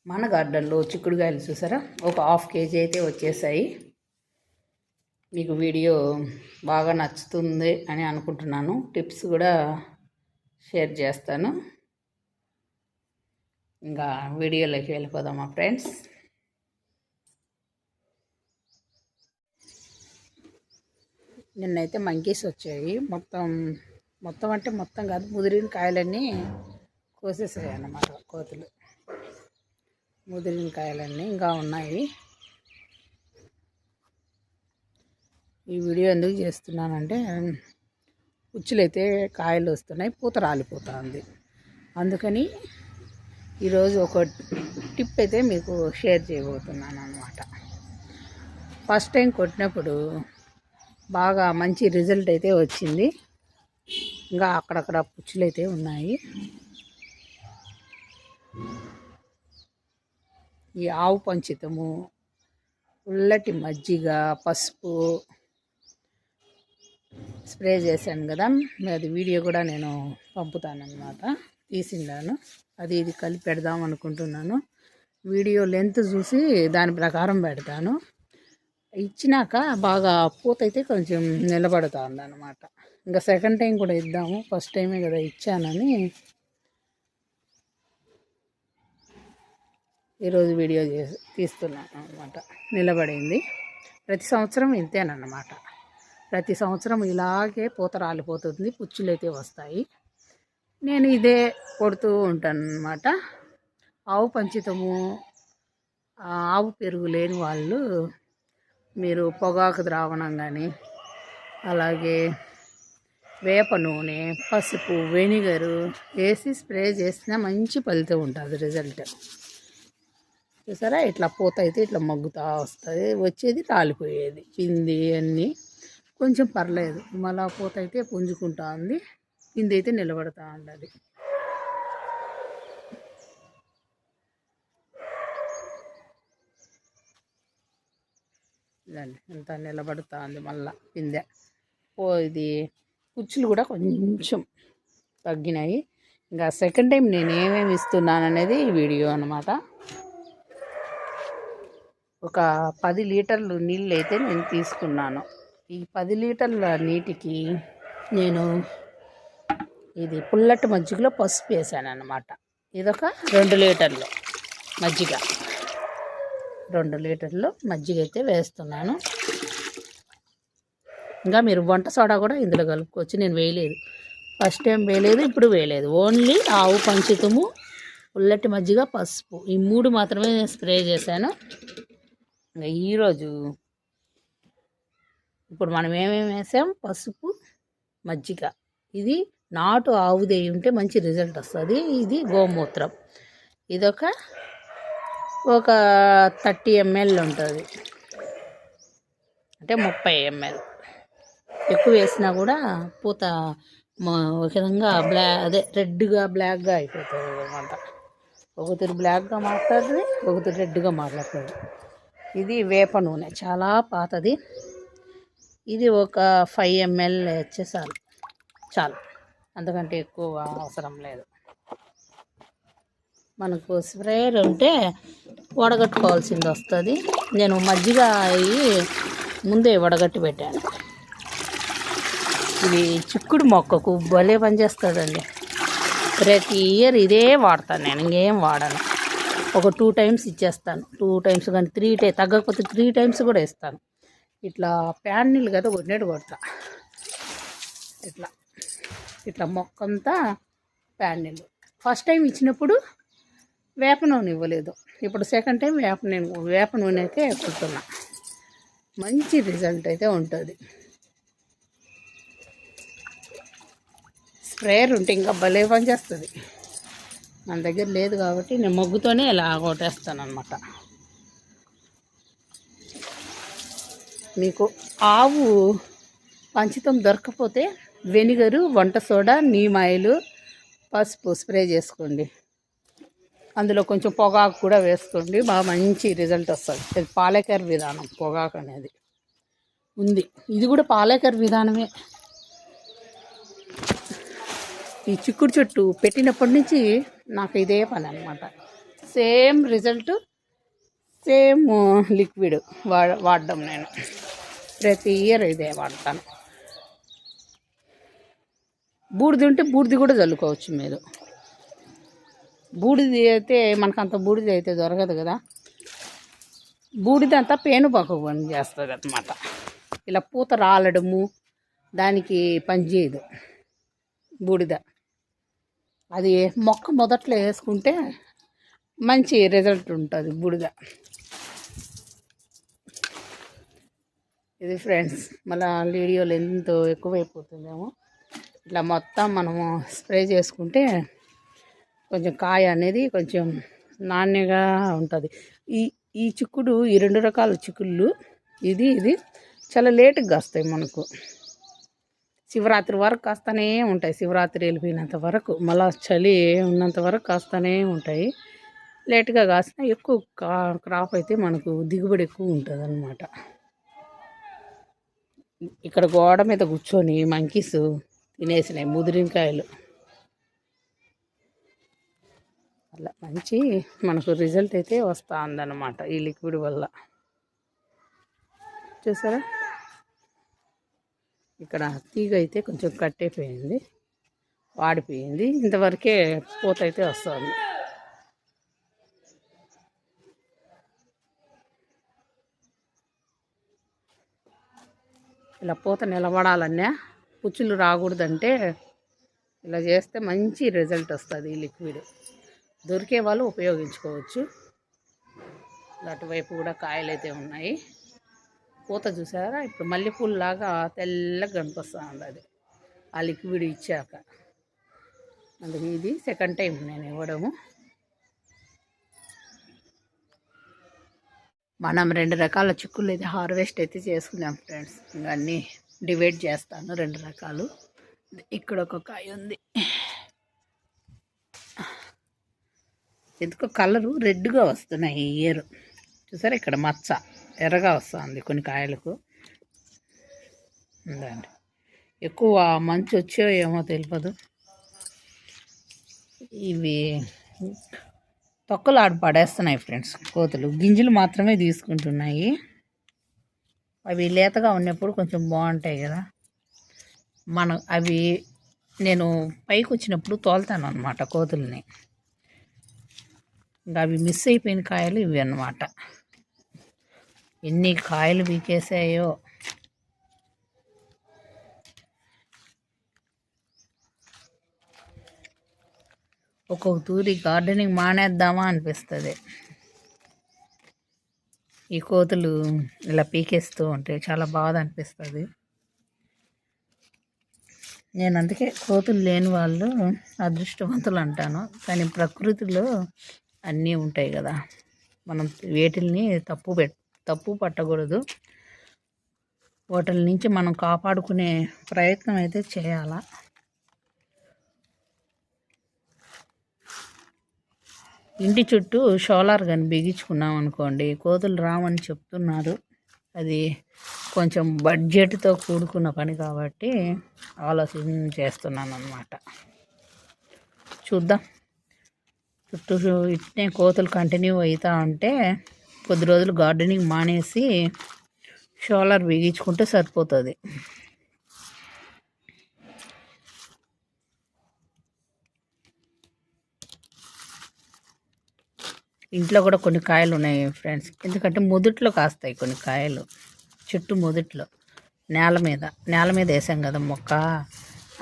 మన గార్డెన్లో చిక్కుడుకాయలు చూసారా, ఒక హాఫ్ కేజీ అయితే వచ్చేసాయి. మీకు వీడియో బాగా నచ్చుతుంది అని అనుకుంటున్నాను. టిప్స్ కూడా షేర్ చేస్తాను. ఇంకా వీడియోలోకి వెళ్ళిపోదామా ఫ్రెండ్స్. నిన్నైతే మంకీస్ వచ్చాయి. మొత్తం అంటే మొత్తం కాదు, ముదిరిన కాయలన్నీ కోసేసాయి అన్నమాట కోతులు. ముదిరిన కాయలన్నీ ఇంకా ఉన్నాయి. ఈ వీడియో ఎందుకు చేస్తున్నానంటే, ఉచ్చులైతే కాయలు వస్తున్నాయి, పూత రాలిపోతుంది. అందుకని ఈరోజు ఒక టిప్ అయితే మీకు షేర్ చేయబోతున్నాను అన్నమాట. ఫస్ట్ టైం కొట్టినప్పుడు బాగా మంచి రిజల్ట్ అయితే వచ్చింది. ఇంకా అక్కడక్కడ పుచ్చులు అయితే ఉన్నాయి. ఈ ఆవు పంచితము, ఉల్లటి మజ్జిగ, పసుపు స్ప్రే చేశాను కదా, అది వీడియో కూడా నేను పంపుతాను అన్నమాట. తీసిండాను, అది ఇది కలిపి పెడదాం అనుకుంటున్నాను. వీడియో లెంత్ చూసి దాని ప్రకారం పెడతాను. ఇచ్చినాక బాగా పూత అయితే కొంచెం నిలబడుతుంది అన్నమాట. ఇంకా సెకండ్ టైం కూడా ఇద్దాము, ఫస్ట్ టైమే కదా ఇచ్చానని ఈరోజు వీడియో తీస్తున్నాను అన్నమాట. నిలబడింది. ప్రతి సంవత్సరం ఇంతేనన్నమాట. ప్రతి సంవత్సరం ఇలాగే పూత రాలిపోతుంది, పుచ్చులు అయితే వస్తాయి. నేను ఇదే కొడుతూ ఉంటాను అన్నమాట. ఆవు పంచితము, ఆవు పెరుగు లేని వాళ్ళు మీరు పొగాకు ద్రావణం కానీ, అలాగే వేప నూనె, పసుపు, వెనిగరు వేసి స్ప్రే చేసినా మంచి ఫలితం ఉంటుంది, రిజల్ట్. చూసారా, ఇట్లా పూత అయితే ఇట్లా మగ్గుతూ వస్తుంది. వచ్చేది రాలిపోయేది, పిండి అన్నీ కొంచెం పర్లేదు. మళ్ళా పూత అయితే పుంజుకుంటా ఉంది, పిండి అయితే నిలబడుతూ ఉండదు. ఇంత నిలబడుతూ ఉంది. మళ్ళా పిందె ఇది పుచ్చులు కూడా కొంచెం తగ్గినాయి. ఇంకా సెకండ్ టైం నేను ఏమేమి ఇస్తున్నాను అనేది వీడియో అన్నమాట. ఒక 10 లీటర్లు నీళ్ళు అయితే నేను తీసుకున్నాను. ఈ 10 లీటర్ల నీటికి నేను ఇది పుల్లటి మజ్జిగలో పసుపు వేసాను అన్నమాట. ఇదొక 2 లీటర్లు మజ్జిగ, 2 లీటర్లు మజ్జిగ అయితే వేస్తున్నాను. ఇంకా మీరు వంట సోడా కూడా ఇందులో కలుపుకోవచ్చు. నేను వేయలేదు, ఫస్ట్ టైం వేయలేదు, ఇప్పుడు వేయలేదు. ఓన్లీ ఆవు పంచితము, పుల్లటి మజ్జిగ, పసుపు, ఈ 3 మాత్రమే స్ప్రే చేశాను. ఇంకా ఈరోజు ఇప్పుడు మనం ఏమేమి వేసాం, పసుపు, మజ్జిగ. ఇది నాటు ఆవుది ఉంటే మంచి రిజల్ట్ వస్తుంది. ఇది గోమూత్రం, ఇదొక 30 ml ఉంటుంది, అంటే 30 ml. ఎక్కువ వేసినా కూడా పూత ఒక విధంగా రెడ్గా బ్లాక్గా అయిపోతుంది అన్నమాట. ఒకటి బ్లాక్గా మారుతుంది, ఒకటి రెడ్గా మారుతుంది. ఇది వేప నూనె, చాలా పాతది. ఇది ఒక 5 ml వేస్తే చాలు, అంతకంటే ఎక్కువ అవసరం లేదు. మనకు స్ప్రేయర్ ఉంటే వడగట్టుకోవాల్సింది వస్తుంది. నేను మజ్జిగ ముందే వడగట్టి పెట్టాను. ఇది చిక్కుడు మొక్కకు భలే పనిచేస్తుందండి. ప్రతి ఇయర్ ఇదే వాడతాను నేను, ఇంకేం వాడను. ఒక 2 times ఇచ్చేస్తాను. 2 times కానీ 3 times, తగ్గకపోతే 3 times కూడా ఇస్తాను. ఇట్లా ప్యాన్ నీళ్ళు కదా కొట్టినట్టు కొడతా. ఇట్లా మొక్కంతా ప్యాన్ నీళ్ళు. ఫస్ట్ టైం ఇచ్చినప్పుడు వేప నూనె ఇవ్వలేదు, ఇప్పుడు సెకండ్ టైం వేప నూనె అయితే కొడుతున్నా. మంచి రిజల్ట్ అయితే ఉంటుంది. స్ప్రేయర్ ఉంటే ఇంకా భలే పనిచేస్తుంది. మన దగ్గర లేదు కాబట్టి నేను మొగ్గుతోనే ఇలా కొట్టేస్తాను అన్నమాట. మీకు ఆవు పంచితం దొరకకపోతే వెనిగరు, వంట సోడా, నీమ్ ఆయిల్, పసుపు స్ప్రే చేసుకోండి. అందులో కొంచెం పొగాకు కూడా వేసుకోండి, బాగా మంచి రిజల్ట్ వస్తుంది. ఇది పాలేకర్ విధానం, పొగాకు అనేది ఉంది. ఇది కూడా పాలేకర్ విధానమే. ఈ చిక్కుడు చెట్టు పెట్టినప్పటి నుంచి నాకు ఇదే పని అన్నమాట. సేమ్ రిజల్ట్, సేమ్ లిక్విడ్ వాడడం నేను ప్రతి ఇయర్ ఇదే వాడతాను. బూడిది ఉంటే బూడిది కూడా చల్లుకోవచ్చు మీరు. బూడిది అయితే మనకంత బూడిది అయితే దొరకదు కదా, బూడిద అంతా పేనుపాకు పని చేస్తుంది అన్నమాట. ఇలా పూత రాలడము దానికి పనిచేయదు బూడిద. అది మొక్క మొదట్లో వేసుకుంటే మంచి రిజల్ట్ ఉంటుంది బూడిద. ఇది ఫ్రెండ్స్, మళ్ళీ వీడియోలు ఎంతో ఎక్కువైపోతుందేమో. ఇట్లా మొత్తం మనము స్ప్రే చేసుకుంటే కొంచెం కాయ అనేది కొంచెం నాణ్యంగా ఉంటుంది. ఈ చిక్కుడు, ఈ 2 రకాల చిక్కుళ్ళు ఇది చాలా లేటుగా వస్తాయి మనకు. శివరాత్రి వరకు కాస్తూనే ఉంటాయి. శివరాత్రి వెళ్ళిపోయినంత వరకు, మళ్ళీ చలి ఉన్నంత వరకు కాస్తూనే ఉంటాయి. లేటుగా కాసిన ఎక్కువ క్రాప్ అయితే మనకు దిగుబడి ఎక్కువ ఉంటుంది అన్నమాట. ఇక్కడ గోడ మీద కూర్చొని మంకీస్ తినేసినాయి ముదిరికాయలు. అలా మంచి మనకు రిజల్ట్ అయితే వస్తుందన్నమాట ఈ లిక్విడ్ వల్ల. చూసారా, ఇక్కడ తీగ అయితే కొంచెం కట్టయిపోయింది, వాడిపోయింది. ఇంతవరకే పూత అయితే వస్తుంది. ఇలా పూత నిలబడాలన్నా, పుచ్చులు రాకూడదంటే ఇలా చేస్తే మంచి రిజల్ట్ వస్తుంది. ఈ లిక్విడ్ దొరికే వాళ్ళు ఉపయోగించుకోవచ్చు. అటువైపు కూడా కాయలు అయితే ఉన్నాయి. పూత చూసారా, ఇప్పుడు మల్లెపూలు లాగా తెల్లగా కనిపిస్తుంది అది ఆ లిక్విడ్ ఇచ్చాక. అందుకు ఇది సెకండ్ టైం నేను ఇవ్వడము. మనం 2 రకాల చిక్కుళ్ళు అయితే హార్వెస్ట్ అయితే చేసుకున్నాం ఫ్రెండ్స్. ఇంకా అన్నీ డివైడ్ చేస్తాను 2 రకాలు. ఇక్కడ ఒక కాయ ఉంది, ఎందుకో కలరు రెడ్గా వస్తున్నాయి ఈ ఇయర్. చూసారా, ఇక్కడ మచ్చ ఎర్రగా వస్తుంది కొన్ని కాయలకు. ఉందండి, ఎక్కువ మంచు వచ్చో ఏమో తెలియదు. ఇవి తొక్కలు ఆడి పడేస్తున్నాయి ఫ్రెండ్స్ కోతులు. గింజలు మాత్రమే తీసుకుంటున్నాయి. అవి లేతగా ఉన్నప్పుడు కొంచెం బాగుంటాయి కదా. అవి నేను పైకి వచ్చినప్పుడు తోలుతాను అన్నమాట కోతుల్ని. ఇంకా అవి మిస్ అయిపోయిన కాయలు ఇవి అన్నమాట. ఎన్ని కాయలు పీకేసాయో. ఒక్కొక్క తూరి గార్డెనింగ్ మానేద్దామా అనిపిస్తుంది. ఈ కోతులు ఇలా పీకేస్తూ ఉంటే చాలా బాధ అనిపిస్తుంది. నేను అందుకే కోతులు లేని వాళ్ళు అదృష్టవంతులు అంటాను. కానీ ప్రకృతిలో అన్నీ ఉంటాయి కదా, మనం వేటిల్ని తప్పు పట్టకూడదు. వాటి నుంచి మనం కాపాడుకునే ప్రయత్నం అయితే చేయాలా. ఇంటి చుట్టూ సోలార్ కానీ బిగించుకున్నాం అనుకోండి, కోతులు రావని చెప్తున్నారు. అది కొంచెం బడ్జెట్తో కూడుకున్న పని కాబట్టి ఆలోచన చేస్తున్నాను అన్నమాట. చూద్దాం, చుట్టూ ఇట్నే కోతులు కంటిన్యూ అవుతా ఉంటే కొద్ది రోజులు గార్డెనింగ్ మానేసి సోలార్ బిగించుకుంటే సరిపోతుంది. ఇంట్లో కూడా కొన్ని కాయలు ఉన్నాయి ఫ్రెండ్స్, ఎందుకంటే మొదట్లో కాస్తాయి కొన్ని కాయలు. చెట్టు మొదట్లో నేల మీద వేసాం కదా మొక్క,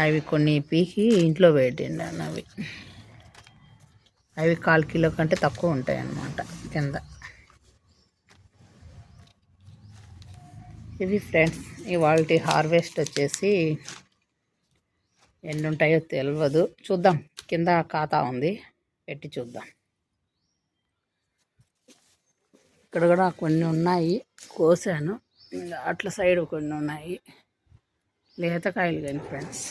అవి కొన్ని పీకి ఇంట్లో పెట్టిండాను. అవి 1/4 కిలో కంటే తక్కువ ఉంటాయి అన్నమాట కింద. ఇది ఫ్రెండ్స్ ఇవాళ హార్వెస్ట్ వచ్చేసి ఎన్ని ఉంటాయో తెలియదు. చూద్దాం, కింద ఖాతా ఉంది, పెట్టి చూద్దాం. ఇక్కడ కూడా కొన్ని ఉన్నాయి, కోసాను. అట్ల సైడ్ కొన్ని ఉన్నాయి లేతకాయలు కానీ ఫ్రెండ్స్.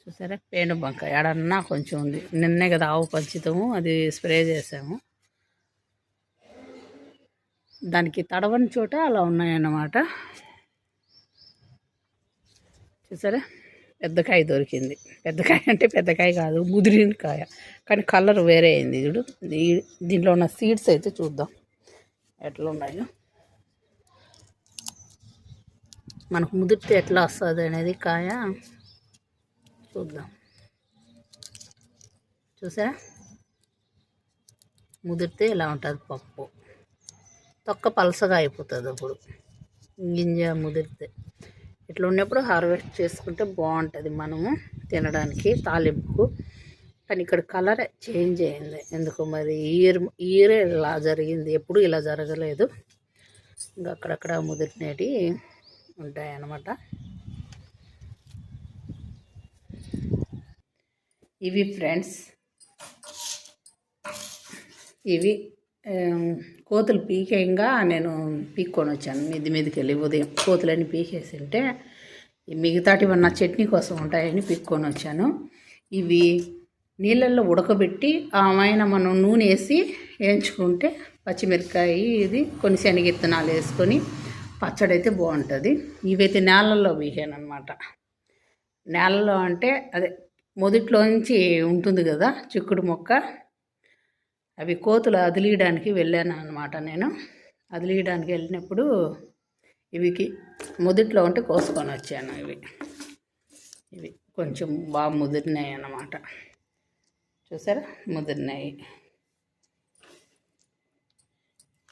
చూసారా, పేనుబంక ఏడన్నా కొంచెం ఉంది. నిన్నే కదా ఆవు పంచితము, అది స్ప్రే చేసాము. దానికి తడవని చోట అలా ఉన్నాయన్నమాట. చూసారా, పెద్ద కాయ దొరికింది. పెద్ద కాయ అంటే పెద్ద కాయ కాదు, ముదిరిన కాయ, కానీ కలర్ వేరే అయింది. చూడు, దీంట్లో ఉన్న సీడ్స్ అయితే చూద్దాం ఎట్లా ఉన్నాయో. మనకు ముదిరితే ఎట్లా వస్తుంది అనేది కాయ చూద్దాం. చూసారా, ముదిరితే ఇలా ఉంటుంది పప్పు. తొక్క పలసగా అయిపోతుంది అప్పుడు, గింజ ముదిరితే. ఇట్లా ఉన్నప్పుడు హార్వెస్ట్ చేసుకుంటే బాగుంటుంది మనము తినడానికి, తాలింపుకు. కానీ ఇక్కడ కలర్ చేంజ్ అయింది ఎందుకు మరి. ఇయరే ఇలా జరిగింది, ఎప్పుడు ఇలా జరగలేదు. ఇంకా అక్కడక్కడ ముదిరినవి ఉంటాయన్నమాట. ఇవి ఫ్రెండ్స్, ఇవి కోతులు పీకేయంగా నేను పీక్కొని వచ్చాను మీదికి వెళ్ళి. ఉదయం కోతులన్నీ పీకేసి ఉంటే మిగతాటి ఉన్న చట్నీ కోసం ఉంటాయని పీక్కొని వచ్చాను. ఇవి నీళ్ళల్లో ఉడకబెట్టి ఆమెన మనం నూనె వేసి వేయించుకుంటే, పచ్చిమిరపకాయ ఇది కొన్ని శనగిత్తనాలు వేసుకొని పచ్చడి అయితే బాగుంటుంది. ఇవైతే నేలల్లో పీకాను అనమాట. నేలలో అంటే అదే మొదట్లోంచి ఉంటుంది కదా చిక్కుడు మొక్క, అవి కోతులు అదిలీయడానికి వెళ్ళాను అనమాట. నేను అదిలీయడానికి వెళ్ళినప్పుడు ఇవికి మొదట్లో ఉంటే కోసుకొని వచ్చాను. ఇవి కొంచెం బాగా ముదిరినాయి అన్నమాట. చూసారా, ముదిరినాయి.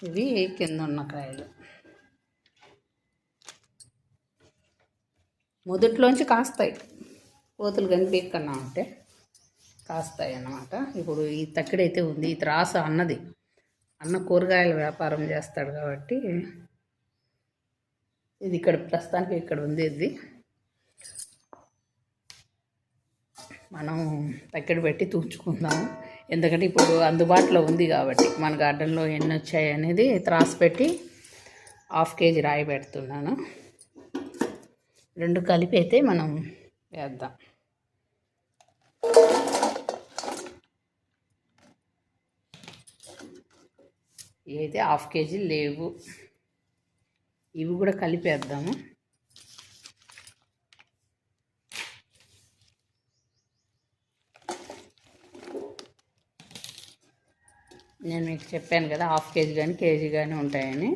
ఇవి కింద ఉన్న కాయలు. మొదట్లోంచి కాస్తాయి కోతులు, కానీ పీక్కన్నా ఉంటే కాస్తాయి అన్నమాట. ఇప్పుడు ఈ తక్కిడైతే ఉంది, ఈ త్రాస అన్నది. అన్న కూరగాయల వ్యాపారం చేస్తాడు కాబట్టి ఇది ఇక్కడ ప్రస్తుతానికి ఇక్కడ ఉంది. ఇది మనం తక్కిడి పెట్టి తుంచుకుందాము, ఎందుకంటే ఇప్పుడు అందుబాటులో ఉంది కాబట్టి. మన గార్డెన్లో ఎన్ని వచ్చాయి అనేది త్రాస పెట్టి 1/2 kg రాయి పెడుతున్నాను. 2 కలిపి అయితే మనం వేద్దాం. ఇవైతే 1/2 kg లేవు, ఇవి కూడా కలిపేద్దాము. నేను మీకు చెప్పాను కదా 1/2 kg కానీ కేజీ కానీ ఉంటాయని.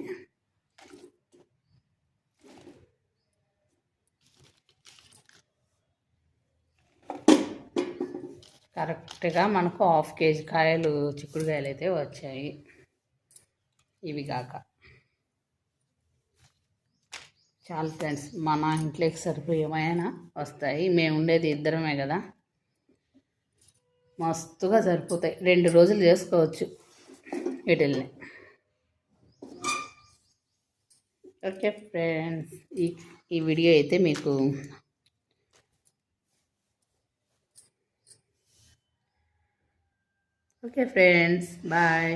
కరెక్ట్గా మనకు 1/2 kg కాయలు, చిక్కుడుకాయలు అయితే వచ్చాయి. ఇవి కాక చాలా ఫ్రెండ్స్, మన ఇంట్లోకి సరిపోయేమైనా వస్తాయి. మేము ఉండేది ఇద్దరమే కదా, మస్తుగా సరిపోతాయి. 2 రోజులు చేసుకోవచ్చు వీటిల్ని. ఓకే ఫ్రెండ్స్, ఈ వీడియో అయితే మీకు ఓకే ఫ్రెండ్స్, బాయ్.